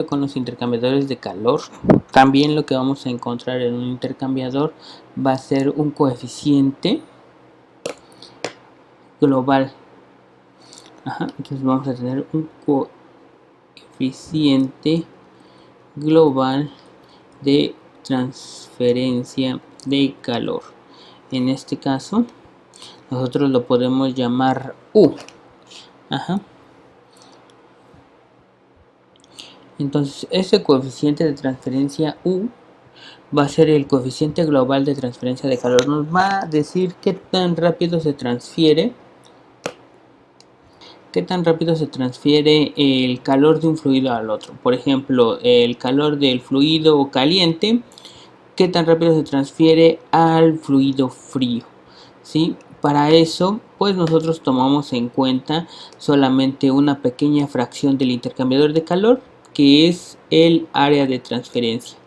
Con los intercambiadores de calor, también lo que vamos a encontrar en un intercambiador va a ser un coeficiente global. Entonces vamos a tener un coeficiente global de transferencia de calor. En este caso nosotros lo podemos llamar U. Entonces ese coeficiente de transferencia U va a ser el coeficiente global de transferencia de calor. Nos va a decir qué tan rápido se transfiere el calor de un fluido al otro. Por ejemplo, el calor del fluido caliente, qué tan rápido se transfiere al fluido frío, ¿sí? Para eso, pues nosotros tomamos en cuenta solamente una pequeña fracción del intercambiador de calor, que es el área de transferencia.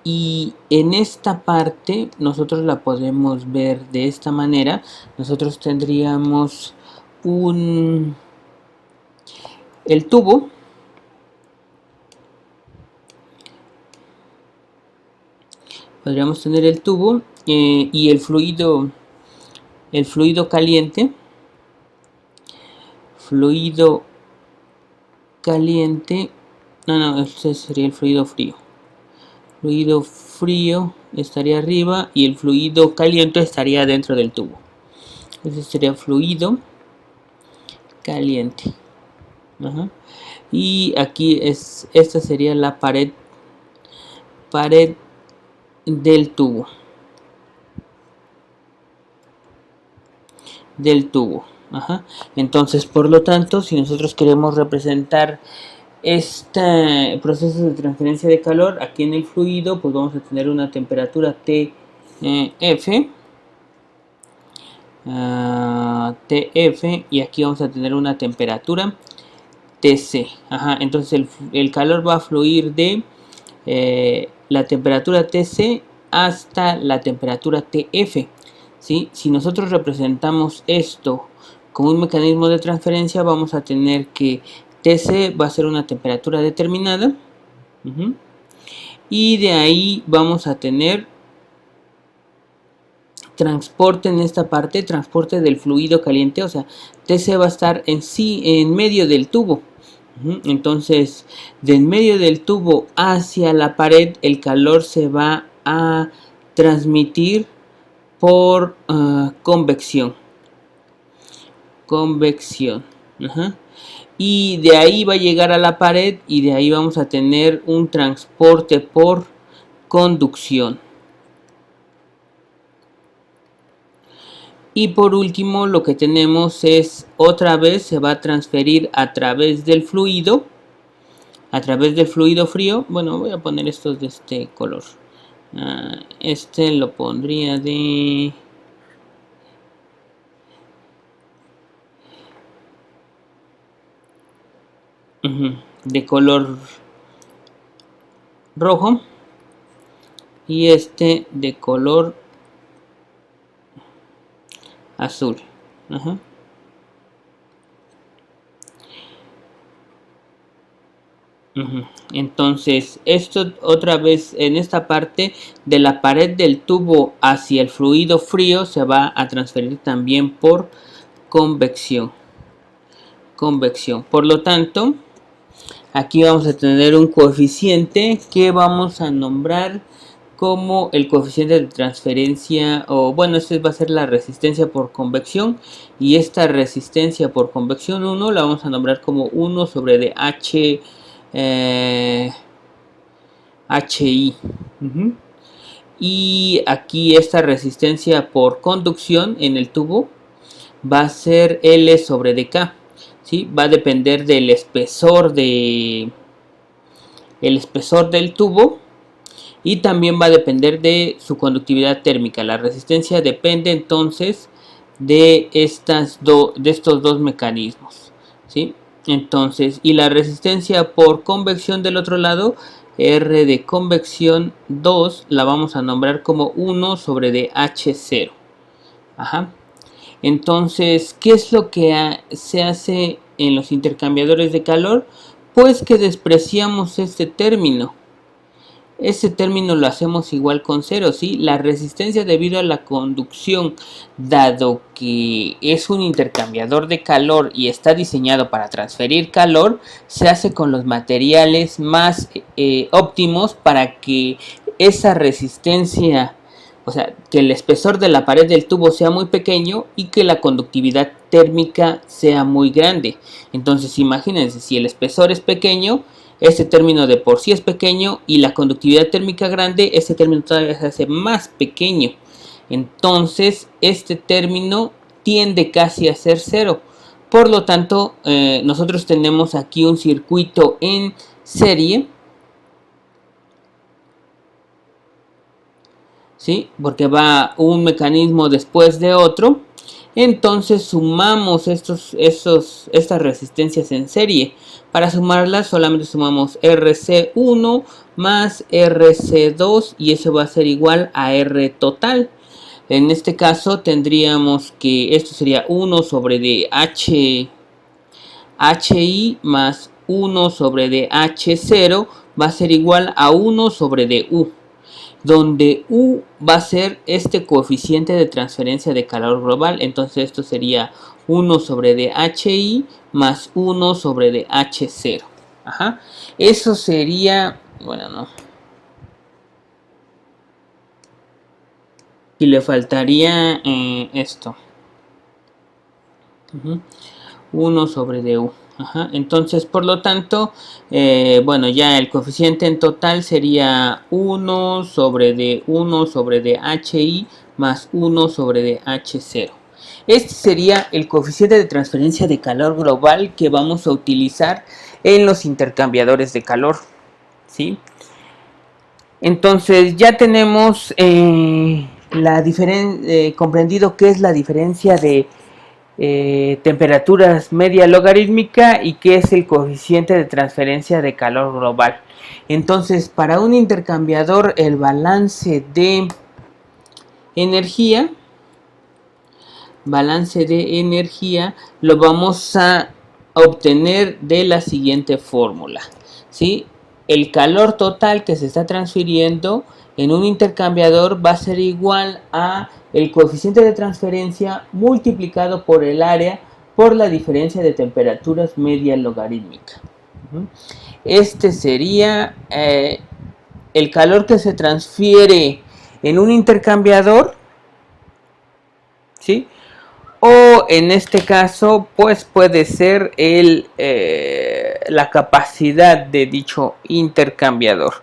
Y en esta parte nosotros la podemos ver de esta manera. Nosotros tendríamos el tubo, podríamos tener el tubo y el fluido caliente, no, este sería el fluido frío. Fluido frío estaría arriba y el fluido caliente estaría dentro del tubo. Ese sería fluido caliente. Y aquí esta sería la pared del tubo. Entonces, por lo tanto, si nosotros queremos representar este proceso de transferencia de calor aquí en el fluido, pues vamos a tener una temperatura TF, y aquí vamos a tener una temperatura TC. Entonces el calor va a fluir de la temperatura TC hasta la temperatura TF. ¿Sí? Si nosotros representamos esto como un mecanismo de transferencia, vamos a tener que TC va a ser una temperatura determinada, y de ahí vamos a tener transporte en esta parte, transporte del fluido caliente, o sea, TC va a estar en medio del tubo. Entonces, de en medio del tubo hacia la pared, el calor se va a transmitir por convección. Y de ahí va a llegar a la pared, y de ahí vamos a tener un transporte por conducción. Y por último, lo que tenemos es, otra vez se va a transferir a través del fluido frío. Bueno, voy a poner estos de este color. Este lo pondría de color rojo, y este de color azul. Entonces esto otra vez, en esta parte de la pared del tubo hacia el fluido frío, se va a transferir también por convección. Por lo tanto, aquí vamos a tener un coeficiente que vamos a nombrar como el coeficiente de transferencia, o bueno, este va a ser la resistencia por convección, y esta resistencia por convección 1 la vamos a nombrar como 1 sobre de HI. Y aquí esta resistencia por conducción en el tubo va a ser L sobre dK. ¿Sí? Va a depender del espesor del tubo, y también va a depender de su conductividad térmica. La resistencia depende entonces de estos dos mecanismos, ¿sí? Entonces, y la resistencia por convección del otro lado, R de convección 2, la vamos a nombrar como 1 sobre de H0. Entonces, ¿qué es lo que se hace en los intercambiadores de calor? pues que despreciamos este término. Este término lo hacemos igual con cero, ¿sí? La resistencia debido a la conducción, dado que es un intercambiador de calor y está diseñado para transferir calor, se hace con los materiales más óptimos para que esa resistencia, o sea, que el espesor de la pared del tubo sea muy pequeño y que la conductividad térmica sea muy grande. Entonces, imagínense, si el espesor es pequeño, este término de por sí es pequeño y la conductividad térmica grande, este término todavía se hace más pequeño. Entonces, este término tiende casi a ser cero. Por lo tanto, nosotros tenemos aquí un circuito en serie, ¿sí? Porque va un mecanismo después de otro. Entonces sumamos estas resistencias en serie. Para sumarlas solamente sumamos RC1 más RC2 y eso va a ser igual a R total. En este caso tendríamos que esto sería 1 sobre HI más 1 sobre DH0 va a ser igual a 1 sobre DU, donde U va a ser este coeficiente de transferencia de calor global. Entonces esto sería 1 sobre DHI más 1 sobre DH0. Ajá. Eso sería, bueno, no. Y le faltaría esto. 1 sobre DU. Ajá. Entonces, por lo tanto, bueno, ya el coeficiente en total sería 1 sobre D1 sobre DHI más 1 sobre DH0. Este sería el coeficiente de transferencia de calor global que vamos a utilizar en los intercambiadores de calor, ¿sí? Entonces, ya tenemos comprendido qué es la diferencia de temperaturas media logarítmica y qué es el coeficiente de transferencia de calor global. Entonces, para un intercambiador, el balance de energía lo vamos a obtener de la siguiente fórmula, ¿sí? El calor total que se está transfiriendo en un intercambiador va a ser igual a el coeficiente de transferencia multiplicado por el área por la diferencia de temperaturas media logarítmica. Este sería el calor que se transfiere en un intercambiador, ¿sí? O en este caso, pues puede ser la capacidad de dicho intercambiador.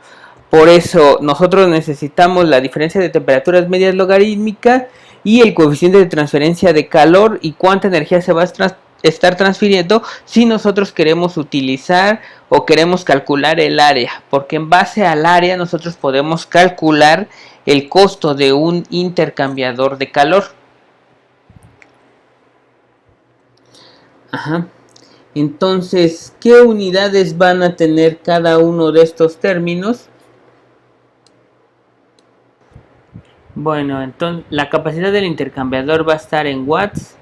Por eso nosotros necesitamos la diferencia de temperaturas medias logarítmicas y el coeficiente de transferencia de calor y cuánta energía se va a estar transfiriendo si nosotros queremos utilizar o queremos calcular el área. Porque en base al área nosotros podemos calcular el costo de un intercambiador de calor. Ajá. Entonces, ¿qué unidades van a tener cada uno de estos términos? Bueno, entonces la capacidad del intercambiador va a estar en watts.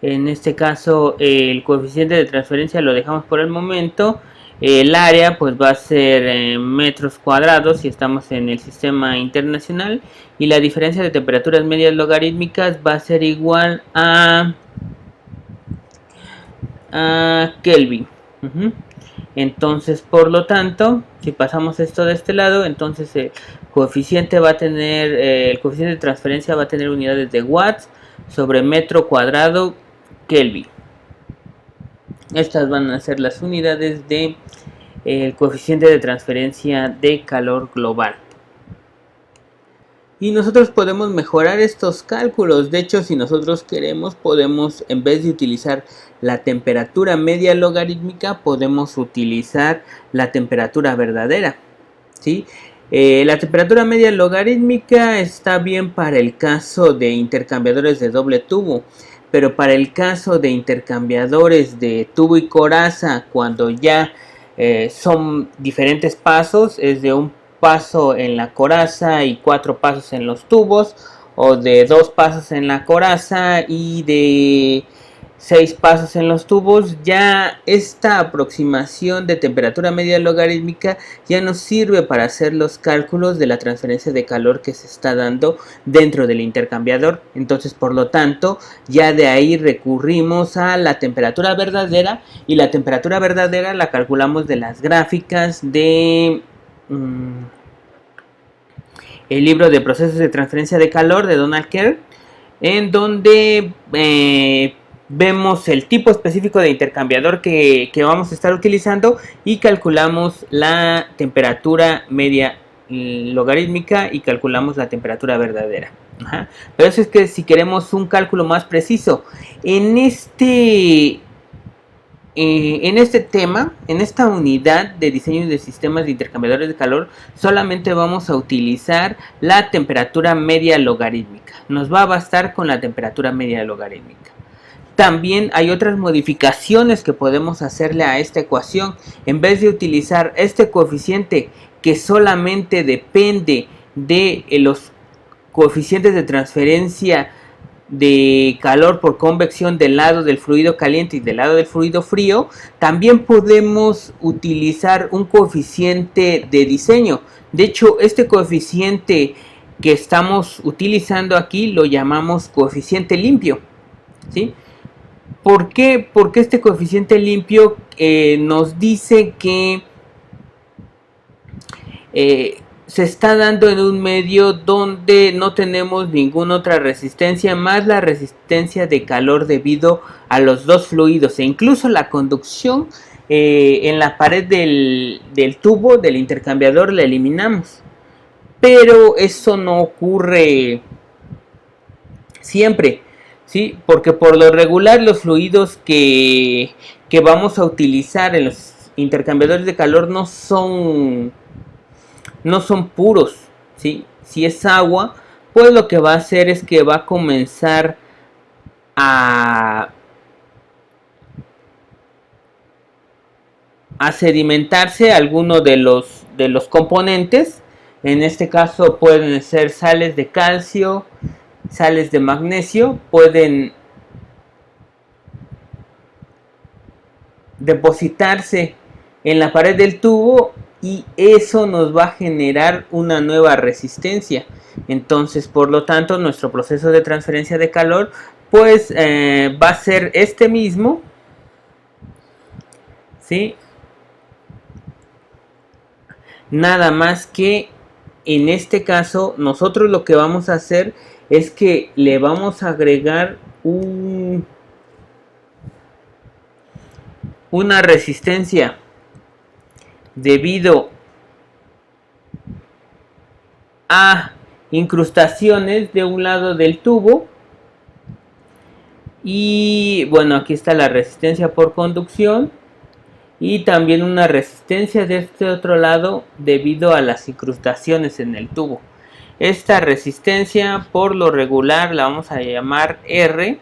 En este caso, el coeficiente de transferencia lo dejamos por el momento. El área pues va a ser metros cuadrados si estamos en el sistema internacional. Y la diferencia de temperaturas medias logarítmicas va a ser igual a Kelvin. Entonces, por lo tanto, si pasamos esto de este lado, entonces el coeficiente el coeficiente de transferencia va a tener unidades de watts sobre metro cuadrado Kelvin. Estas van a ser las unidades de el coeficiente de transferencia de calor global. Y nosotros podemos mejorar estos cálculos. De hecho, si nosotros queremos, podemos, en vez de utilizar la temperatura media logarítmica, podemos utilizar la temperatura verdadera, ¿sí? La temperatura media logarítmica está bien para el caso de intercambiadores de doble tubo, pero para el caso de intercambiadores de tubo y coraza, cuando ya son diferentes pasos, es de un paso en la coraza y 4 pasos en los tubos, o de 2 pasos en la coraza y de 6 pasos en los tubos, ya esta aproximación de temperatura media logarítmica ya nos sirve para hacer los cálculos de la transferencia de calor que se está dando dentro del intercambiador. Entonces, por lo tanto, ya de ahí recurrimos a la temperatura verdadera, y la temperatura verdadera la calculamos de las gráficas de el libro de procesos de transferencia de calor de Donald Kerr, en donde vemos el tipo específico de intercambiador que vamos a estar utilizando y calculamos la temperatura media logarítmica y calculamos la temperatura verdadera. Ajá. Pero eso es que si queremos un cálculo más preciso, en este tema, en esta unidad de diseño de sistemas de intercambiadores de calor, solamente vamos a utilizar la temperatura media logarítmica. Nos va a bastar con la temperatura media logarítmica. También hay otras modificaciones que podemos hacerle a esta ecuación. En vez de utilizar este coeficiente que solamente depende de los coeficientes de transferencia de calor por convección del lado del fluido caliente y del lado del fluido frío, también podemos utilizar un coeficiente de diseño. De hecho, este coeficiente que estamos utilizando aquí lo llamamos coeficiente limpio, ¿sí? ¿Por qué? Porque este coeficiente limpio nos dice que se está dando en un medio donde no tenemos ninguna otra resistencia más la resistencia de calor debido a los dos fluidos, e incluso la conducción en la pared del tubo del intercambiador la eliminamos. Pero eso no ocurre siempre, ¿sí? Porque por lo regular los fluidos que vamos a utilizar en los intercambiadores de calor no son puros, ¿sí? Si es agua, pues lo que va a hacer es que va a comenzar a sedimentarse alguno de los componentes. En este caso pueden ser sales de calcio, sales de magnesio, pueden depositarse en la pared del tubo y eso nos va a generar una nueva resistencia. Entonces, por lo tanto, nuestro proceso de transferencia de calor pues va a ser este mismo, ¿sí? Nada más que en este caso nosotros lo que vamos a hacer es que le vamos a agregar una resistencia debido a incrustaciones de un lado del tubo. Y bueno, aquí está la resistencia por conducción y también una resistencia de este otro lado debido a las incrustaciones en el tubo. Esta resistencia por lo regular la vamos a llamar RD.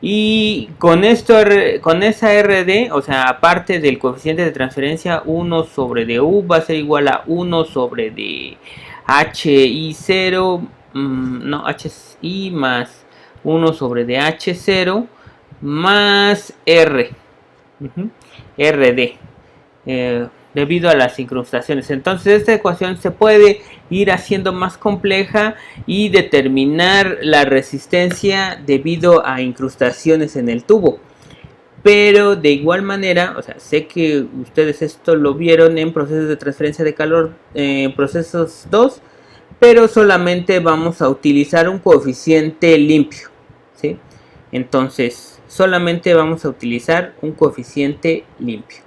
Y con esa RD, o sea, aparte del coeficiente de transferencia 1 sobre du, va a ser igual a 1 sobre de HI0, HI más 1 sobre de H0 más R, RD, debido a las incrustaciones. Entonces esta ecuación se puede ir haciendo más compleja y determinar la resistencia debido a incrustaciones en el tubo. Pero de igual manera, o sea, sé que ustedes esto lo vieron en procesos de transferencia de calor, procesos 2, pero solamente vamos a utilizar un coeficiente limpio, ¿sí? Entonces solamente vamos a utilizar un coeficiente limpio.